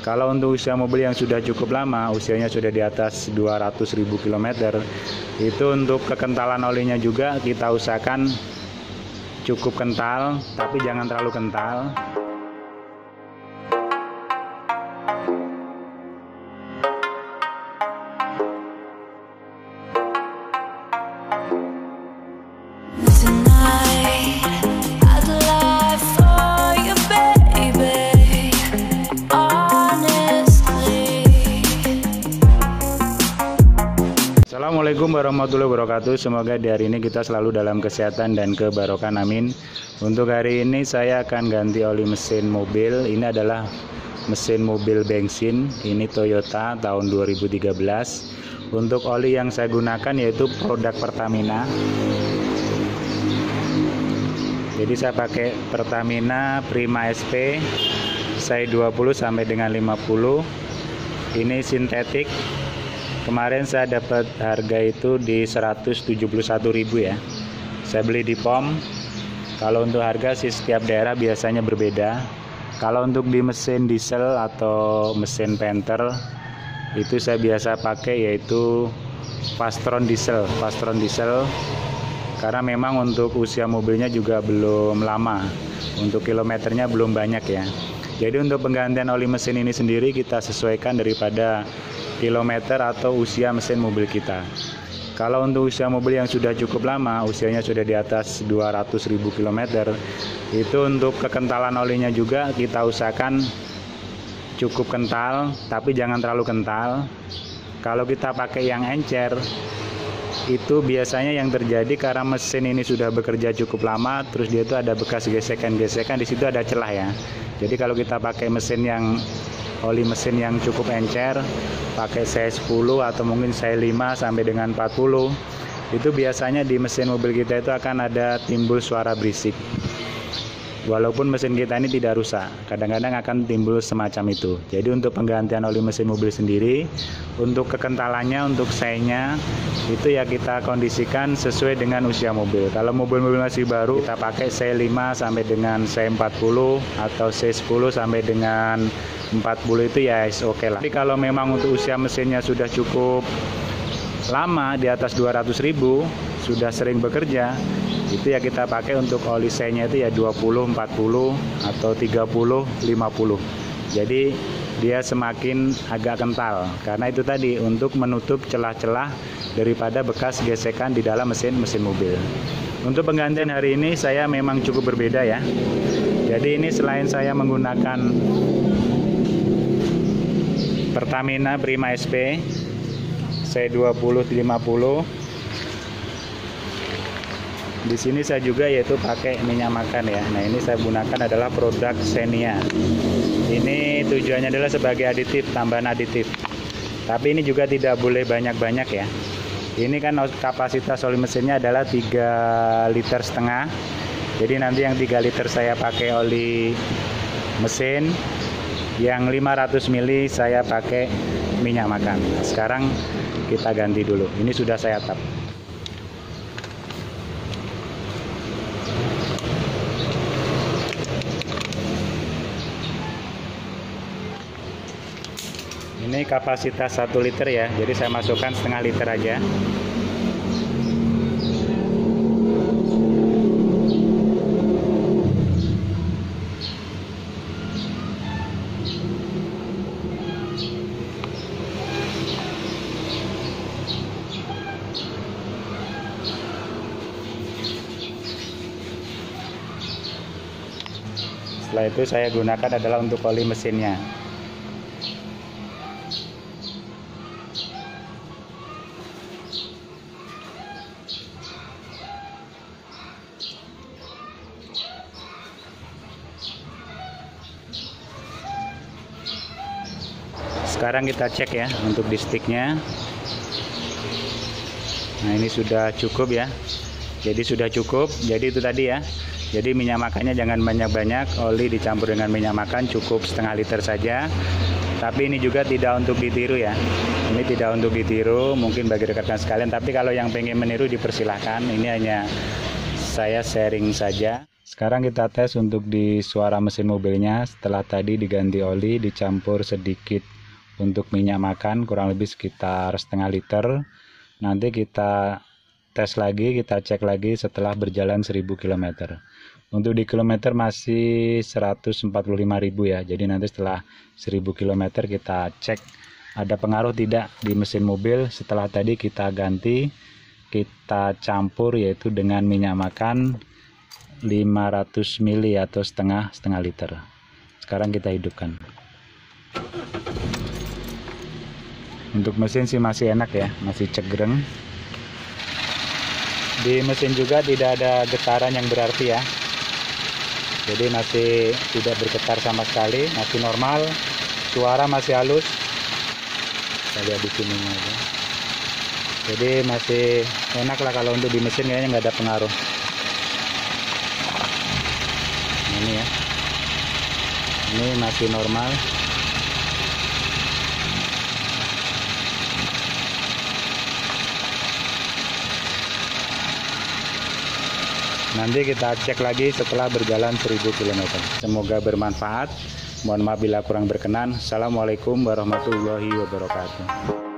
Kalau untuk usia mobil yang sudah cukup lama, usianya sudah di atas 200.000 km, itu untuk kekentalan olinya juga kita usahakan cukup kental, tapi jangan terlalu kental. Assalamualaikum warahmatullahi wabarakatuh. Semoga di hari ini kita selalu dalam kesehatan dan kebarokan, amin. Untuk hari ini saya akan ganti oli mesin mobil. Ini adalah mesin mobil bensin. Ini Toyota tahun 2013. Untuk oli yang saya gunakan yaitu produk Pertamina. Jadi saya pakai Pertamina Prima SP size 20 sampai dengan 50. Ini sintetik. Kemarin saya dapat harga itu di 171.000 ya. Saya beli di POM. Kalau untuk harga sih setiap daerah biasanya berbeda. Kalau untuk di mesin diesel atau mesin Panther itu saya biasa pakai yaitu Fastron diesel. Fastron diesel karena memang untuk usia mobilnya juga belum lama. Untuk kilometernya belum banyak ya. Jadi untuk penggantian oli mesin ini sendiri kita sesuaikan daripada kilometer atau usia mesin mobil kita. Kalau untuk usia mobil yang sudah cukup lama, usianya sudah di atas 200.000 km, itu untuk kekentalan olinya juga kita usahakan cukup kental, tapi jangan terlalu kental. Kalau kita pakai yang encer, itu biasanya yang terjadi karena mesin ini sudah bekerja cukup lama, terus dia itu ada bekas gesekan-gesekan, di situ ada celah ya. Jadi kalau kita pakai oli mesin yang cukup encer, pakai size 10 atau mungkin size 5 sampai dengan 40, itu biasanya di mesin mobil kita itu akan ada timbul suara berisik. Walaupun mesin kita ini tidak rusak, kadang-kadang akan timbul semacam itu. Jadi untuk penggantian oli mesin mobil sendiri, untuk kekentalannya, untuk size-nya, itu ya kita kondisikan sesuai dengan usia mobil. Kalau mobil-mobil masih baru, kita pakai size 5 sampai dengan size 40 atau size 10 sampai dengan 40 itu ya oke lah. Tapi kalau memang untuk usia mesinnya sudah cukup lama, di atas 200.000, sudah sering bekerja, itu ya kita pakai untuk oli size-nya itu ya 20, 40 atau 30, 50. Jadi dia semakin agak kental karena itu tadi untuk menutup celah-celah daripada bekas gesekan di dalam mesin mobil. Untuk penggantian hari ini saya memang cukup berbeda ya. Jadi ini selain saya menggunakan Pertamina Prima SP size 20 50, di sini saya juga yaitu pakai minyak makan ya. Nah ini saya gunakan adalah produk Xenia. Ini tujuannya adalah sebagai aditif, tambahan aditif. Tapi ini juga tidak boleh banyak-banyak ya. Ini kan kapasitas oli mesinnya adalah 3,5 liter. Jadi nanti yang 3 liter saya pakai oli mesin, yang 500 ml saya pakai minyak makan. Sekarang kita ganti dulu. Ini sudah saya tap. Ini kapasitas 1 liter ya, jadi saya masukkan setengah liter aja. Setelah itu saya gunakan adalah untuk oli mesinnya. Sekarang kita cek ya untuk di sticknya. Nah ini sudah cukup ya. Jadi sudah cukup. Jadi itu tadi ya. Jadi minyak makannya jangan banyak-banyak. Oli dicampur dengan minyak makan cukup setengah liter saja. Tapi ini juga tidak untuk ditiru ya. Ini tidak untuk ditiru. Mungkin bagi rekan sekalian. Tapi kalau yang pengen meniru dipersilahkan. Ini hanya saya sharing saja. Sekarang kita tes untuk di suara mesin mobilnya. Setelah tadi diganti oli, dicampur sedikit untuk minyak makan, kurang lebih sekitar setengah liter. Nanti kita tes lagi, kita cek lagi setelah berjalan 1000 km. Untuk di kilometer masih 145.000 ya. Jadi nanti setelah 1000 km kita cek ada pengaruh tidak di mesin mobil. Setelah tadi kita ganti, kita campur yaitu dengan minyak makan 500 ml atau setengah liter. Sekarang kita hidupkan. Untuk mesin sih masih enak ya, masih cegreng. Di mesin juga tidak ada getaran yang berarti ya. Jadi masih tidak bergetar sama sekali, masih normal. Suara masih halus. Kita lihat di sini aja. Jadi masih enak lah, kalau untuk di mesin kayaknya nggak ada pengaruh. Ini ya, ini masih normal. Nanti kita cek lagi setelah berjalan 1000 km. Semoga bermanfaat. Mohon maaf bila kurang berkenan. Assalamualaikum warahmatullahi wabarakatuh.